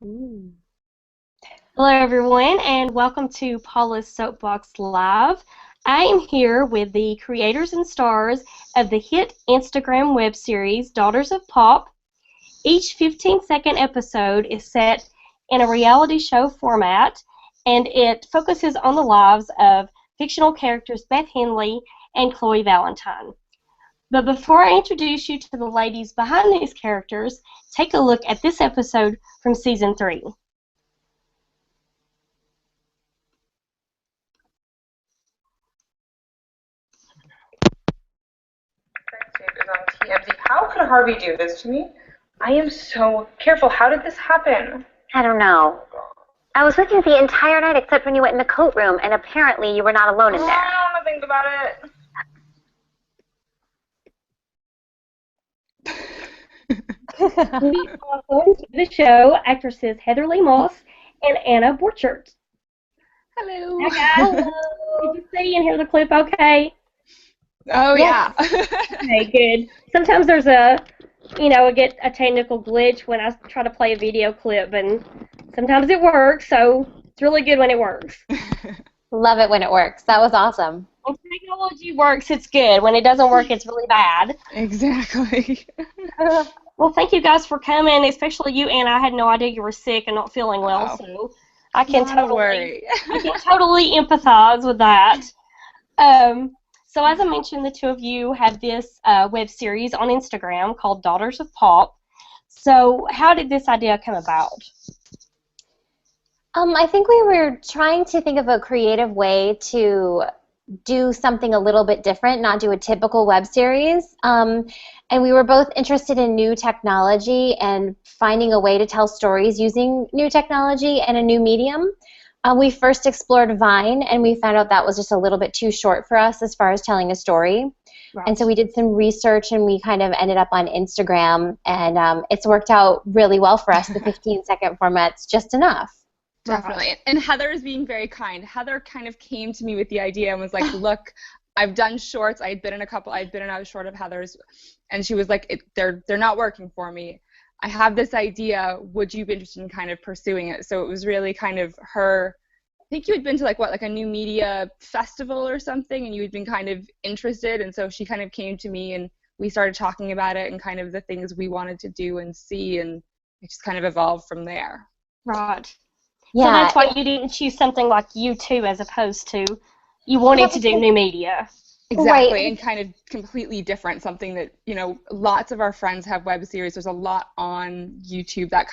Ooh. Hello, everyone, and welcome to Paula's Soapbox Live. I am here with the creators and stars of the hit Instagram web series Daughters of Pop. Each 15-second episode is set in a reality show format, and it focuses on the lives of fictional characters Beth Henley and Chloe Valentine. But before I introduce you to the ladies behind these characters, take a look at this episode from season 3. Tape is on TMZ. How could Harvey do this to me? I am so careful. How did this happen? I don't know. I was with you the entire night except when you went in the coat room, and apparently you were not alone in there. I don't want to think about it. We are going to the show actresses Heather Lee Moss and Anna Borchert. Hello. Hi, guys. Did you see and hear the clip okay? Oh, yeah. Okay, good. Sometimes there's I get a technical glitch when I try to play a video clip, and sometimes it works, so it's really good when it works. Love it when it works. That was awesome. When technology works, it's good. When it doesn't work, it's really bad. Exactly. Well, thank you guys for coming, especially you, Anna. I had no idea you were sick and not feeling well, so I can totally empathize with that. So as I mentioned, the two of you have this web series on Instagram called Daughters of Pop. So how did this idea come about? I think we were trying to think of a creative way to do something a little bit different, not do a typical web series. And we were both interested in new technology and finding a way to tell stories using new technology and a new medium. We first explored Vine, and we found out that was just a little bit too short for us as far as telling a story. Right. And so we did some research, and we kind of ended up on Instagram, and it's worked out really well for us. The 15-second format's just enough. Definitely. And Heather is being very kind. Heather kind of came to me with the idea and was like, look, I've done shorts. I'd been in a short of Heather's, and she was like, they're not working for me. I have this idea. Would you be interested in kind of pursuing it? So it was really kind of her. I think you had been to like a new media festival or something, and you had been kind of interested, and so she kind of came to me, and we started talking about it and kind of the things we wanted to do and see, and it just kind of evolved from there. Right. Yeah, so that's why you didn't choose something like YouTube as opposed to you wanted to do new media. Exactly, right. And kind of completely different, something that, lots of our friends have web series. There's a lot on YouTube that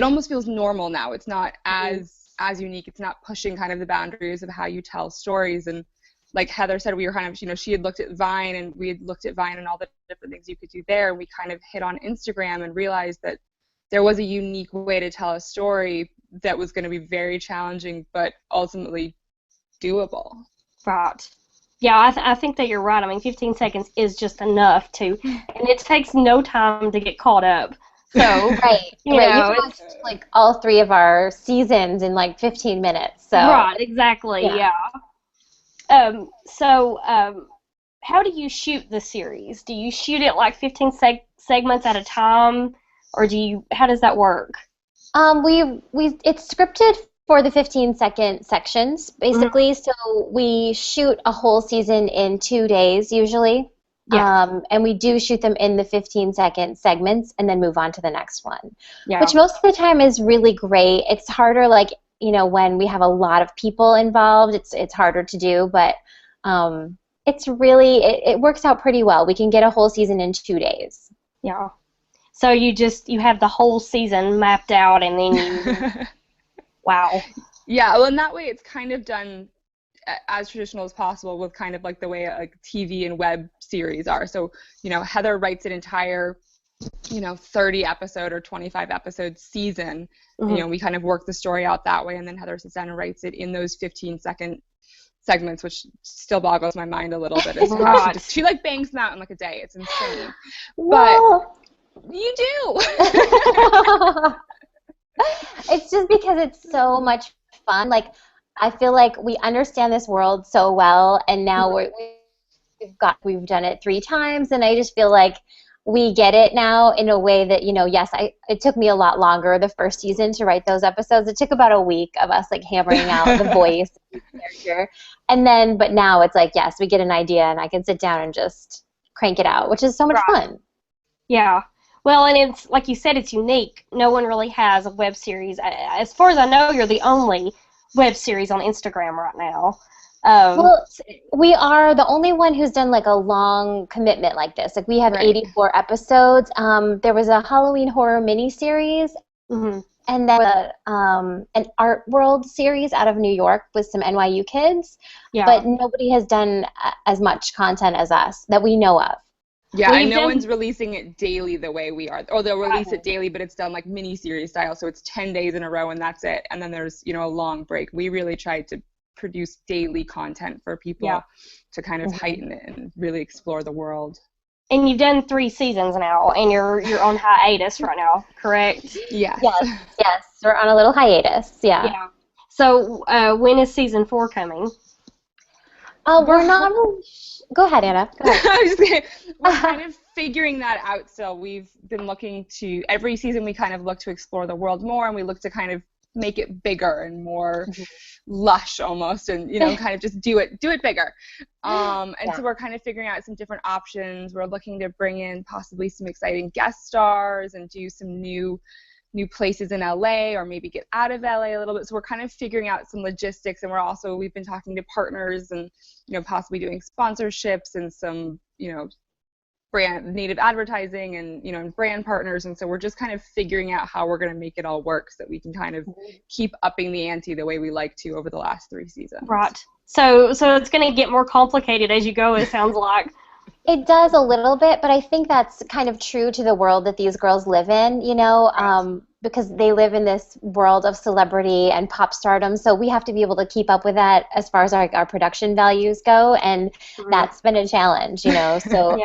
almost feels normal now. It's not as unique. It's not pushing kind of the boundaries of how you tell stories. And like Heather said, we were kind of, she had looked at Vine, and we had looked at Vine and all the different things you could do there. And we kind of hit on Instagram and realized that there was a unique way to tell a story that was going to be very challenging, but ultimately doable. Right. Yeah, I think that you're right. I mean, 15 seconds is just enough and it takes no time to get caught up. So, right. You watched like all 3 of our seasons in like 15 minutes. So. Right, exactly, yeah. How do you shoot the series? Do you shoot it like 15 segments at a time, or how does that work? It's scripted for the 15-second sections, basically. So we shoot a whole season in 2 days, usually. Yeah. And we do shoot them in the 15-second segments and then move on to the next one. Yeah. Which most of the time is really great. It's harder, when we have a lot of people involved, it's harder to do, but it's really, it works out pretty well. We can get a whole season in 2 days. Yeah. So you have the whole season mapped out, and then you wow. Yeah, well, in that way, it's kind of done as traditional as possible with kind of like the way like TV and web series are. So, Heather writes an entire, 30 episode or 25 episode season. Mm-hmm. We kind of work the story out that way, and then Heather sits down and writes it in those 15-second segments, which still boggles my mind a little bit. As to how she like bangs them out in like a day. It's insane. Well, but you do. It's just because it's so much fun. Like, I feel like we understand this world so well, and now we've done it 3 times, and I just feel like we get it now in a way that, yes, it took me a lot longer the first season to write those episodes. It took about a week of us like hammering out the voice of the character. But now it's like, yes, we get an idea and I can sit down and just crank it out, which is so much fun. Yeah. Well, and it's, like you said, it's unique. No one really has a web series. As far as I know, you're the only web series on Instagram right now. Well, we are the only one who's done like a long commitment like this. Like we have 84 episodes. There was a Halloween horror miniseries, and then an art world series out of New York with some NYU kids. Yeah. But nobody has done as much content as us that we know of. Yeah, and no one's releasing it daily the way we are. Or they'll release it daily, but it's done like mini-series style, so it's 10 days in a row and that's it. And then there's, a long break. We really tried to produce daily content for people to kind of heighten it and really explore the world. And you've done 3 seasons now, and you're on hiatus right now, correct? Yes, we're on a little hiatus, yeah. So when is season 4 coming? We're not really Go ahead, Anna. Go ahead. I was just kidding. We're kind of figuring that out still. We've been looking to, every season we kind of look to explore the world more, and we look to kind of make it bigger and more lush almost, and kind of just do it bigger. So we're kind of figuring out some different options. We're looking to bring in possibly some exciting guest stars and do some new places in LA, or maybe get out of LA a little bit. So we're kind of figuring out some logistics, and we've been talking to partners and possibly doing sponsorships and some brand native advertising and brand partners. And so we're just kind of figuring out how we're going to make it all work so that we can kind of keep upping the ante the way we like to over the last 3 seasons. Right. So it's going to get more complicated as you go, it sounds like. It does a little bit, but I think that's kind of true to the world that these girls live in, because they live in this world of celebrity and pop stardom, so we have to be able to keep up with that as far as our production values go, and that's been a challenge, so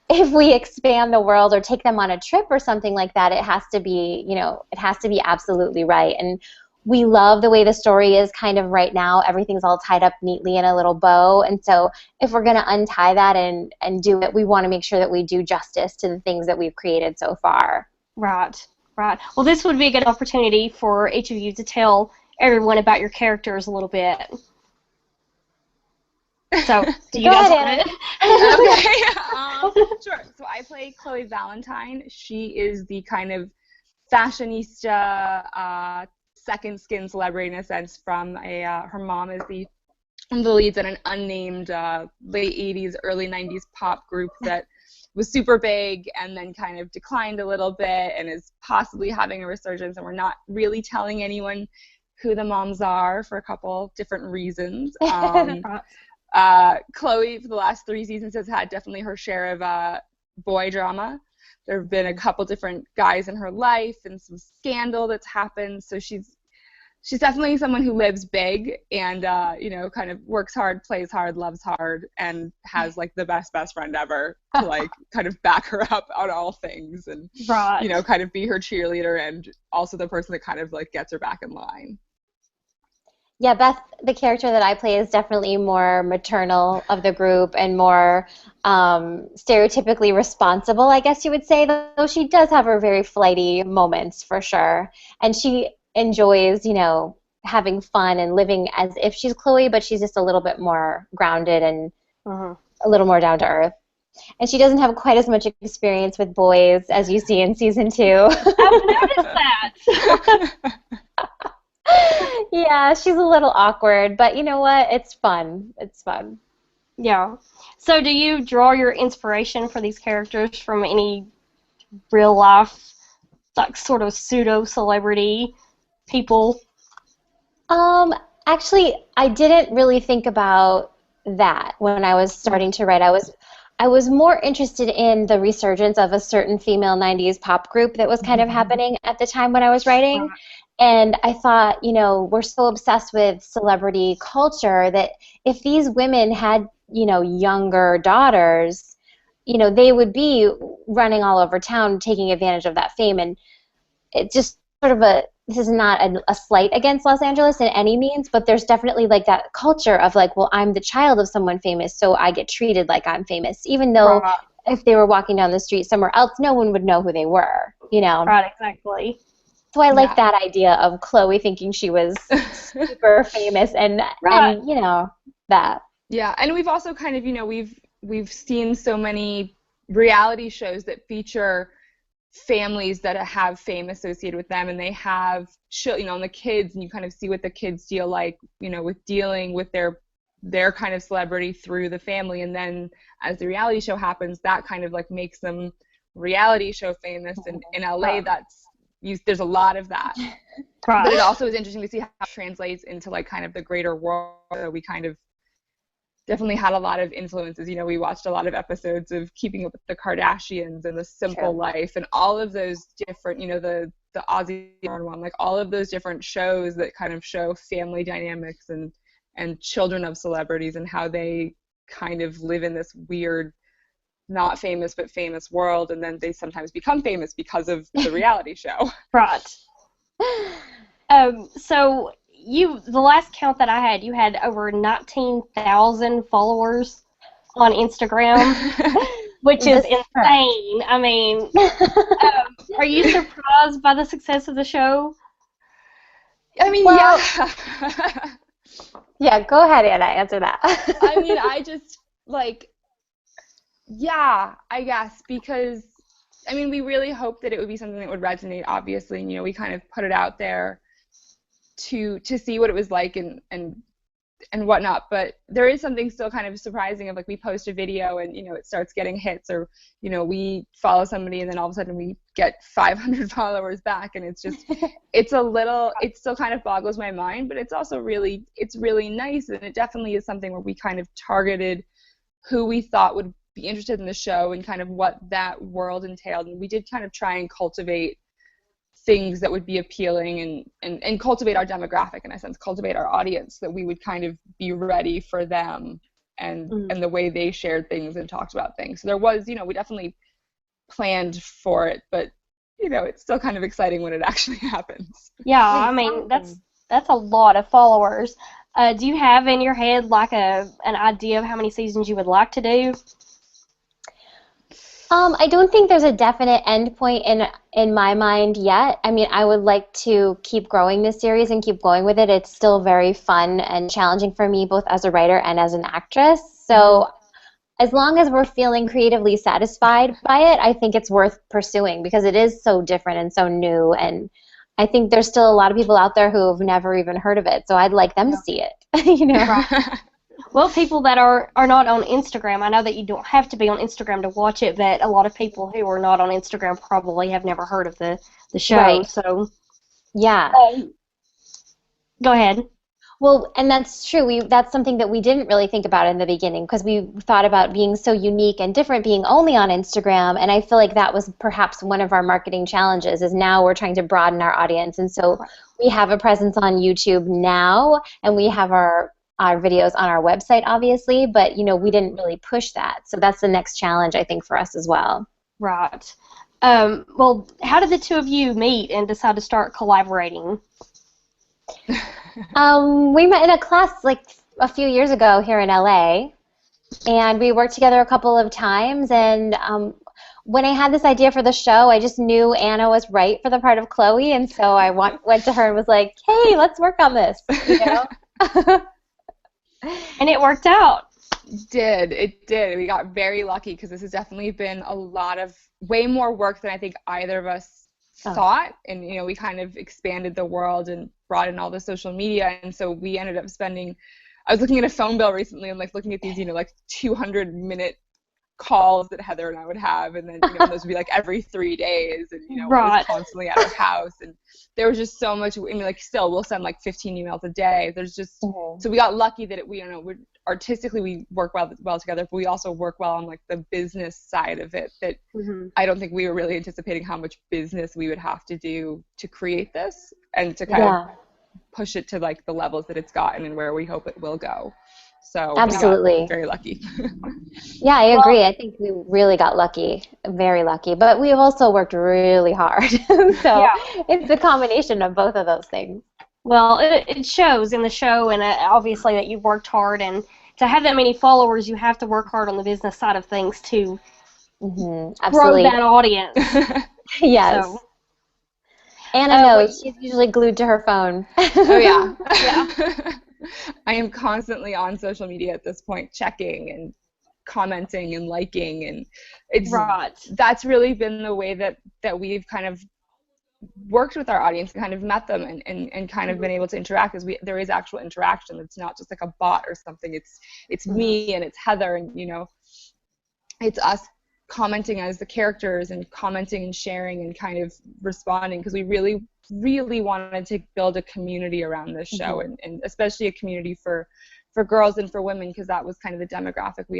if we expand the world or take them on a trip or something like that, it has to be, it has to be absolutely right. And we love the way the story is kind of right now. Everything's all tied up neatly in a little bow. And so if we're going to untie that and do it, we want to make sure that we do justice to the things that we've created so far. Right. Well, this would be a good opportunity for each of you to tell everyone about your characters a little bit. So, do you guys want it? Okay. Sure. So I play Chloe Valentine. She is the kind of fashionista, second skin celebrity in a sense from her mom is one of the leads in an unnamed late 80s, early 90s pop group that was super big and then kind of declined a little bit and is possibly having a resurgence, and we're not really telling anyone who the moms are for a couple different reasons. Chloe, for the last 3 seasons, has had definitely her share of boy drama. There have been a couple different guys in her life and some scandal that's happened. So she's definitely someone who lives big and, kind of works hard, plays hard, loves hard, and has, like, the best friend ever to, like, kind of back her up on all things and, kind of be her cheerleader and also the person that kind of, like, gets her back in line. Yeah, Beth, the character that I play, is definitely more maternal of the group and more stereotypically responsible, I guess you would say, though she does have her very flighty moments for sure. And she enjoys, having fun and living as if she's Chloe, but she's just a little bit more grounded and a little more down to earth. And she doesn't have quite as much experience with boys as you see in season 2. I've noticed that. Yeah, she's a little awkward, but you know what? It's fun. It's fun. Yeah. So do you draw your inspiration for these characters from any real life, like, sort of pseudo-celebrity people? Actually, I didn't really think about that when I was starting to write. I was more interested in the resurgence of a certain female 90s pop group that was kind of happening at the time when I was writing. And I thought, we're so obsessed with celebrity culture that if these women had, younger daughters, they would be running all over town taking advantage of that fame. And it just sort of this is not a slight against Los Angeles in any means, but there's definitely like that culture of like, well, I'm the child of someone famous, so I get treated like I'm famous, even though if they were walking down the street somewhere else, no one would know who they were, you know. Right, exactly. So I like that idea of Chloe thinking she was super famous and you know, that. Yeah, and we've also kind of, you know, we've seen so many reality shows that feature families that have fame associated with them, and they have, you know, and the kids, and you kind of see what the kids deal like, you know, with dealing with their kind of celebrity through the family, and then as the reality show happens, that kind of like makes them reality show famous. And in LA, there's a lot of that. But it also is interesting to see how it translates into like kind of the greater world. So we kind of definitely had a lot of influences. You know, we watched a lot of episodes of Keeping Up with the Kardashians and The Simple Life and all of those different, you know, the Aussie one, like all of those different shows that kind of show family dynamics and children of celebrities and how they kind of live in this weird, not famous but famous world, and then they sometimes become famous because of the reality show. Right. So the last count that I had, you had over 19,000 followers on Instagram, which is insane. I mean, are you surprised by the success of the show? I mean, yeah. Yeah, go ahead, Anna, answer that. I mean, I just, like, yeah, I guess, because, I mean, we really hoped that it would be something that would resonate, obviously, and, you know, we kind of put it out there to see what it was like and whatnot, but there is something still kind of surprising of, like, we post a video and, you know, it starts getting hits, or, you know, we follow somebody and then all of a sudden we get 500 followers back, and it's just, it still kind of boggles my mind, but it's also really nice, and it definitely is something where we kind of targeted who we thought would be interested in the show and kind of what that world entailed, and we did kind of try and cultivate things that would be appealing and cultivate our demographic, in a sense, cultivate our audience, that we would kind of be ready for them and the way they shared things and talked about things. So there was, you know, we definitely planned for it, but, you know, it's still kind of exciting when it actually happens. Yeah, I mean, that's a lot of followers. Do you have in your head like an idea of how many seasons you would like to do? I don't think there's a definite end point in my mind yet. I mean, I would like to keep growing this series and keep going with it. It's still very fun and challenging for me, both as a writer and as an actress. So as long as we're feeling creatively satisfied by it, I think it's worth pursuing, because it is so different and so new, and I think there's still a lot of people out there who have never even heard of it, so I'd like them to see it. You know. Well, people that are not on Instagram, I know that you don't have to be on Instagram to watch it, but a lot of people who are not on Instagram probably have never heard of the show. Right. So, yeah. Go ahead. Well, and that's true. That's something that we didn't really think about in the beginning, because we thought about being so unique and different, being only on Instagram, and I feel like that was perhaps one of our marketing challenges, is now we're trying to broaden our audience, and so we have a presence on YouTube now, and we have our videos on our website, obviously, but, you know, we didn't really push that. So that's the next challenge, I think, for us as well. Right. Well, how did the two of you meet and decide to start collaborating? We met in a class like a few years ago here in LA, and we worked together a couple of times, and when I had this idea for the show, I just knew Anna was right for the part of Chloe, and so I went to her and was like, hey, let's work on this, you know? And it worked out. It did. We got very lucky, because this has definitely been way more work than I think either of us thought. And, you know, we kind of expanded the world and brought in all the social media. And so we ended up I was looking at a phone bill recently and, like, looking at these, you know, like 200-minute calls that Heather and I would have, and then, you know, those would be like every 3 days, and, you know, I was constantly at our house, and there was just so much. I mean, like, still we'll send like 15 emails a day. There's just so we got lucky that we, you know, artistically we work well together, but we also work well on, like, the business side of it, that I don't think we were really anticipating how much business we would have to do to create this and to kind of push it to, like, the levels that it's gotten and where we hope it will go. So absolutely, we got very lucky. Yeah, I agree. I think we really got lucky, very lucky. But we've also worked really hard. So it's a combination of both of those things. Well, it shows in the show, and obviously that you've worked hard, and to have that many followers, you have to work hard on the business side of things to Mm-hmm. grow Absolutely. that audience. Yes. So, Anna knows. what, She's usually glued to her phone. Oh yeah. yeah, I am constantly on social media at this point, checking and commenting and liking, and it's right. that's really been the way that we've kind of worked with our audience and kind of met them and kind of been able to interact, because there is actual interaction. It's not just like a bot or something. It's me and it's Heather, and it's us commenting as the characters and commenting and sharing and kind of responding, because we really really wanted to build a community around this show, and especially a community for girls and for women, because that was kind of the demographic we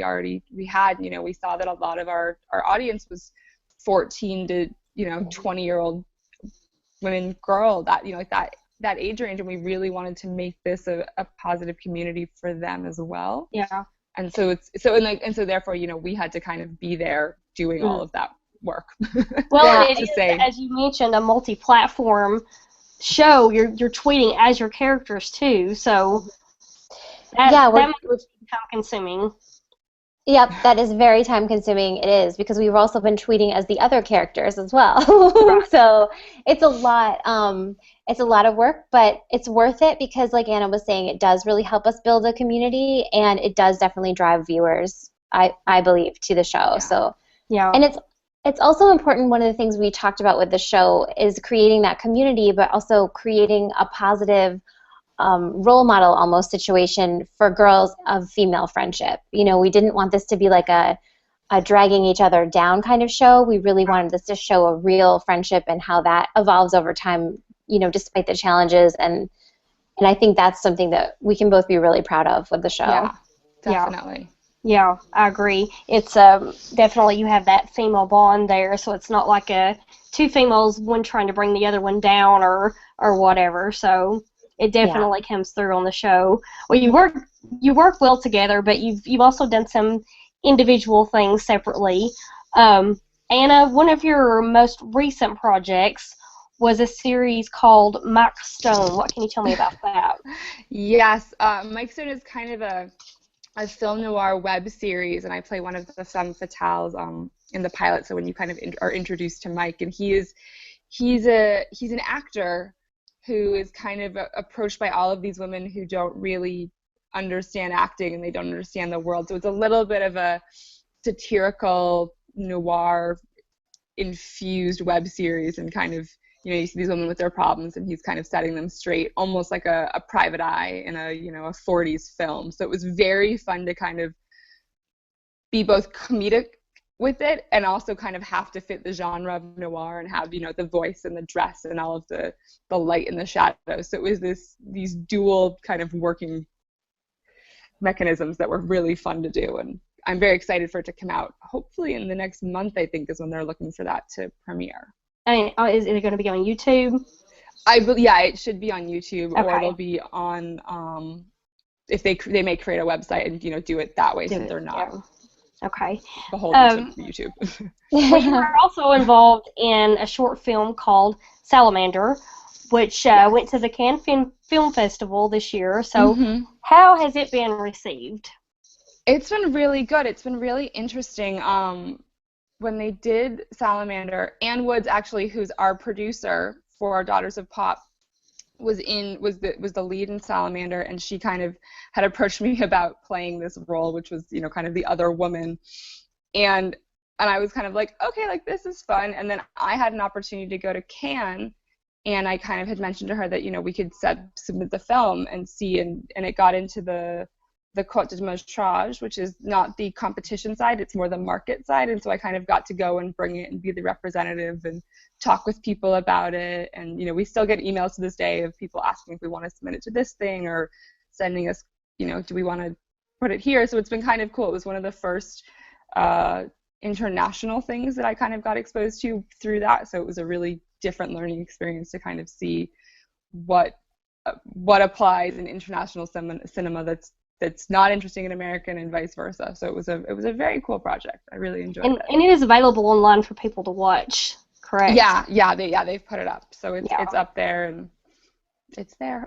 had. We saw that a lot of our audience was 14 to 20-year-old women, girl, that like that age range, and we really wanted to make this a positive community for them as well. Yeah. And so therefore we had to kind of be there doing all of that work. Well, Yeah. it is, as you mentioned, a multi-platform show. You're tweeting as your characters too, so that might be time consuming. Yep, that is very time consuming. It is, because we've also been tweeting as the other characters as well. Right. So it's a lot. It's a lot of work, but it's worth it, because, like Anna was saying, it does really help us build a community, and it does definitely drive viewers, I believe, to the show. Yeah. So Yeah. and it's also important. One of the things we talked about with the show is creating that community, but also creating a positive role model almost situation for girls of female friendship. We didn't want this to be like a dragging each other down kind of show. We really wanted this to show a real friendship and how that evolves over time, despite the challenges. And I think that's something that we can both be really proud of with the show. Yeah, definitely. Yeah, I agree. It's definitely, you have that female bond there, so it's not like two females, one trying to bring the other one down or whatever. So it definitely comes through on the show. Well, you work well together, but you've also done some individual things separately. Anna, one of your most recent projects was a series called Mike Stone. What can you tell me about that? Yes, Mike Stone is kind of a film noir web series, and I play one of the femme fatales in the pilot. So when you kind of are introduced to Mike, and he's an actor who is kind of approached by all of these women who don't really understand acting, and they don't understand the world. So it's a little bit of a satirical noir infused web series, and kind of you see these women with their problems, and he's kind of setting them straight, almost like a private eye in a 40s film. So it was very fun to kind of be both comedic with it, and also kind of have to fit the genre of noir, and have the voice and the dress and all of the light and the shadows. So it was these dual kind of working mechanisms that were really fun to do, and I'm very excited for it to come out. Hopefully in the next month, I think, is when they're looking for that to premiere. I mean, is it going to be on YouTube? Yeah, it should be on YouTube, Okay. or it'll be on if they may create a website and do it that way, so they're not Okay. beholden to YouTube. Well, you were also involved in a short film called Salamander, which went to the Cannes Film Festival this year. So how has it been received? It's been really good. It's been really interesting. When they did Salamander, Ann Woods, actually, who's our producer for our Daughters of Pop, was the lead in Salamander, and she kind of had approached me about playing this role, which was kind of the other woman, and I was kind of like, okay, like this is fun. And then I had an opportunity to go to Cannes, and I kind of had mentioned to her that we could submit the film and see, and it got into the Côte de Montrage, which is not the competition side, it's more the market side. And so I kind of got to go and bring it and be the representative and talk with people about it. And we still get emails to this day of people asking if we want to submit it to this thing, or sending us, do we want to put it here? So it's been kind of cool. It was one of the first international things that I kind of got exposed to through that. So it was a really different learning experience to kind of see what applies in international cinema that's not interesting in American, and vice versa. So it was a very cool project. I really enjoyed it. And it is available online for people to watch, correct? They've put it up. So it's up there, and it's there.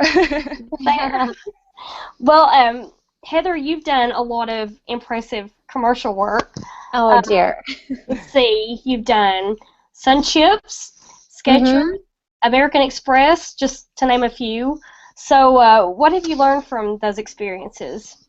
Well, Heather, you've done a lot of impressive commercial work. Oh dear. Let's see, you've done Sun Chips, Skechers, Mm-hmm. American Express, just to name a few. So, what have you learned from those experiences?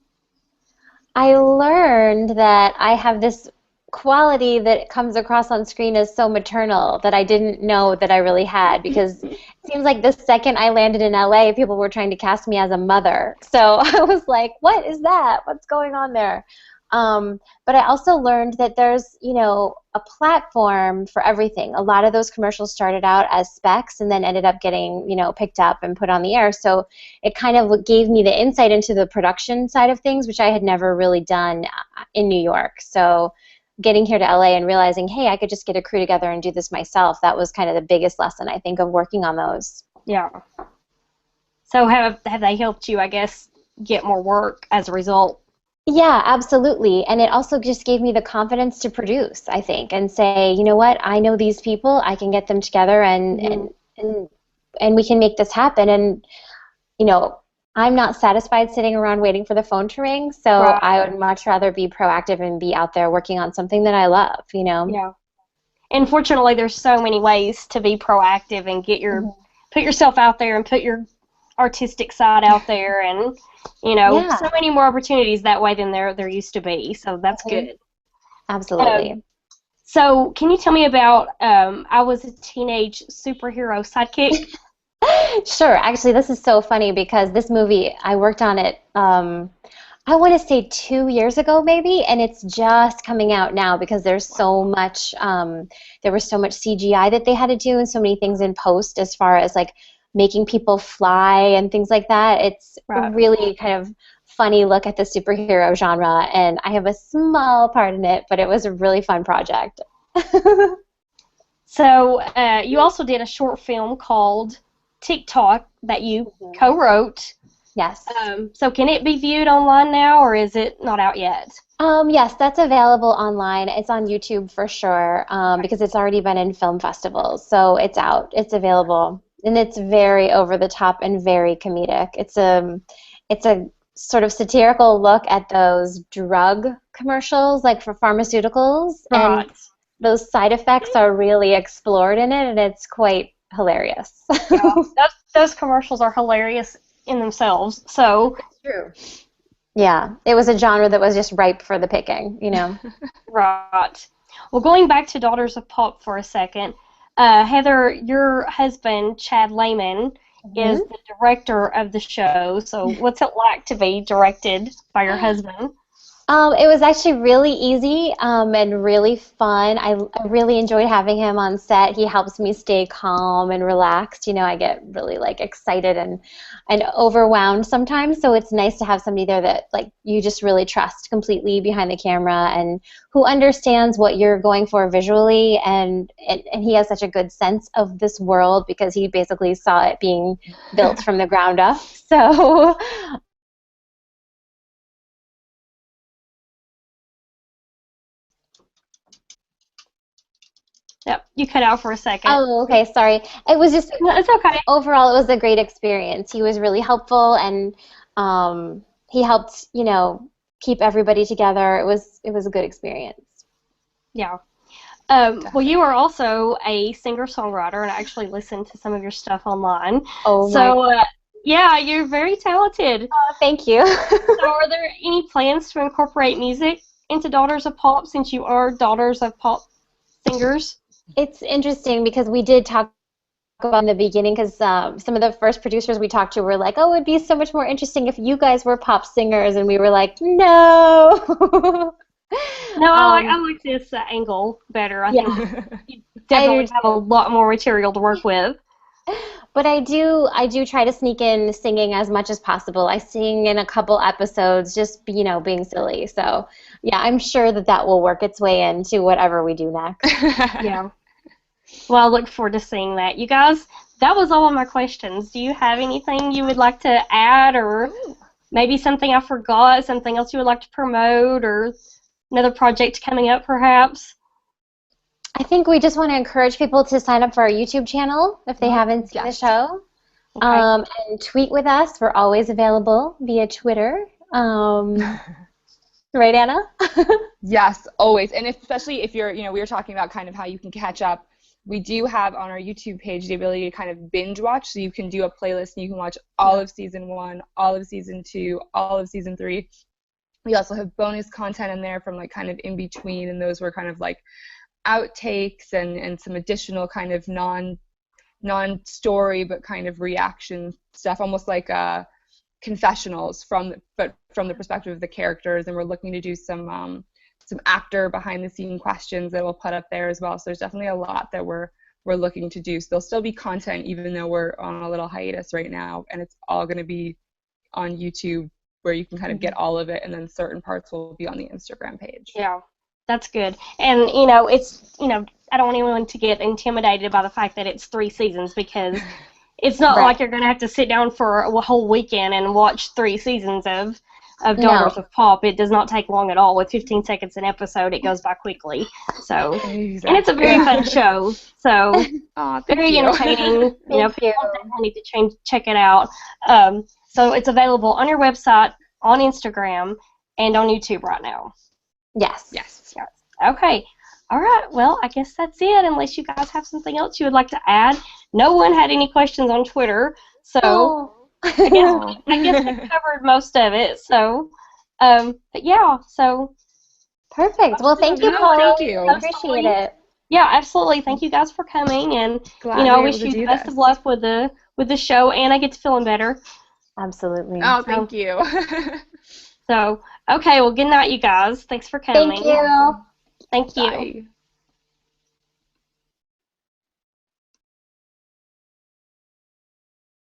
I learned that I have this quality that comes across on screen as so maternal that I didn't know that I really had, because it seems like the second I landed in LA, people were trying to cast me as a mother. So I was like, what is that? What's going on there? But I also learned that there's, a platform for everything. A lot of those commercials started out as specs and then ended up getting, picked up and put on the air. So it kind of gave me the insight into the production side of things, which I had never really done in New York. So getting here to LA and realizing, hey, I could just get a crew together and do this myself, that was kind of the biggest lesson, I think, of working on those. Yeah. So have they helped you, I guess, get more work as a result? Yeah, absolutely. And it also just gave me the confidence to produce, I think, and say, you know what, I know these people, I can get them together and we can make this happen. And, I'm not satisfied sitting around waiting for the phone to ring, so Right. I would much rather be proactive and be out there working on something that I love. Yeah. And fortunately, there's so many ways to be proactive and put yourself out there and put your artistic side out there, and Yeah. so many more opportunities that way than there used to be. So that's good. Absolutely. So can you tell me about I was a teenage superhero sidekick? Sure. Actually, this is so funny because this movie, I worked on it, I want to say 2 years ago maybe, and it's just coming out now because there was so much CGI that they had to do and so many things in post as far as like making people fly and things like that. It's Right. really kind of funny look at the superhero genre, and I have a small part in it, but it was a really fun project. So you also did a short film called TikTok that you co-wrote. Yes. So can it be viewed online now, or is it not out yet? Yes, that's available online. It's on YouTube for sure, because it's already been in film festivals. So it's out. It's available. And it's very over the top and very comedic. It's a sort of satirical look at those drug commercials, like for pharmaceuticals. Right. And those side effects are really explored in it, and it's quite hilarious. Yeah, those commercials are hilarious in themselves. So True. Yeah, it was a genre that was just ripe for the picking. right. Well, going back to Daughters of Pop for a second, Heather, your husband, Chad Lehman, is the director of the show. So what's it like to be directed by your husband? It was actually really easy and really fun. I really enjoyed having him on set. He helps me stay calm and relaxed. I get really excited and overwhelmed sometimes. So it's nice to have somebody there that you just really trust completely behind the camera and who understands what you're going for visually. And he has such a good sense of this world because he basically saw it being built from the ground up. So. Yep, you cut out for a second. Oh, okay, sorry. It was just, No, it's okay. overall, it was a great experience. He was really helpful, and he helped, keep everybody together. It was a good experience. Yeah. Well, you are also a singer-songwriter, and I actually listened to some of your stuff online. Oh, So, yeah, you're very talented. thank you. So, are there any plans to incorporate music into Daughters of Pop since you are Daughters of Pop singers? It's interesting because we did talk about in the beginning because some of the first producers we talked to were like, oh, it'd be so much more interesting if you guys were pop singers, and we were like, no. No, I like this angle better. I think you definitely have a lot more material to work with. But I do try to sneak in singing as much as possible. I sing in a couple episodes, just being silly. So yeah, I'm sure that will work its way into whatever we do next. Yeah. Well, I look forward to seeing that. You guys, that was all of my questions. Do you have anything you would like to add, or maybe something I forgot, something else you would like to promote, or another project coming up perhaps? I think we just want to encourage people to sign up for our YouTube channel if they haven't seen the show. Okay. And tweet with us. We're always available via Twitter. Right, Anna? Yes, always. And especially if you're, we were talking about kind of how you can catch up. We do have on our YouTube page the ability to kind of binge watch. So you can do a playlist and you can watch all of season 1, all of season 2, all of season 3. We also have bonus content in there from like kind of in between, and those were kind of like outtakes and some additional kind of non-story but kind of reaction stuff, almost like confessionals from the perspective of the characters. And we're looking to do some actor behind the scene questions that we'll put up there as well. So there's definitely a lot that we're looking to do. So there'll still be content even though we're on a little hiatus right now, and it's all going to be on YouTube where you can kind of get all of it, and then certain parts will be on the Instagram page. Yeah, that's good. And, it's, I don't want anyone to get intimidated by the fact that it's 3 seasons, because it's not like you're going to have to sit down for a whole weekend and watch 3 seasons of Daughters of Pop. It does not take long at all. With 15 seconds an episode, it goes by quickly. So, Exactly. And it's a very fun show. So, very entertaining. Thank you. People definitely need to check it out. So it's available on your website, on Instagram, and on YouTube right now. Yes. Okay. All right. Well, I guess that's it, unless you guys have something else you would like to add. No one had any questions on Twitter, so I guess we covered most of it. So, but yeah. So. Perfect. Well, thank you, Paula. Thank you. I appreciate it. Yeah, absolutely. Thank you guys for coming, and I wish you the best of luck with the show. And I get to feeling better. Absolutely. Oh, thank you. So, okay. Well, good night, you guys. Thanks for coming. Thank you. Thank you. Bye.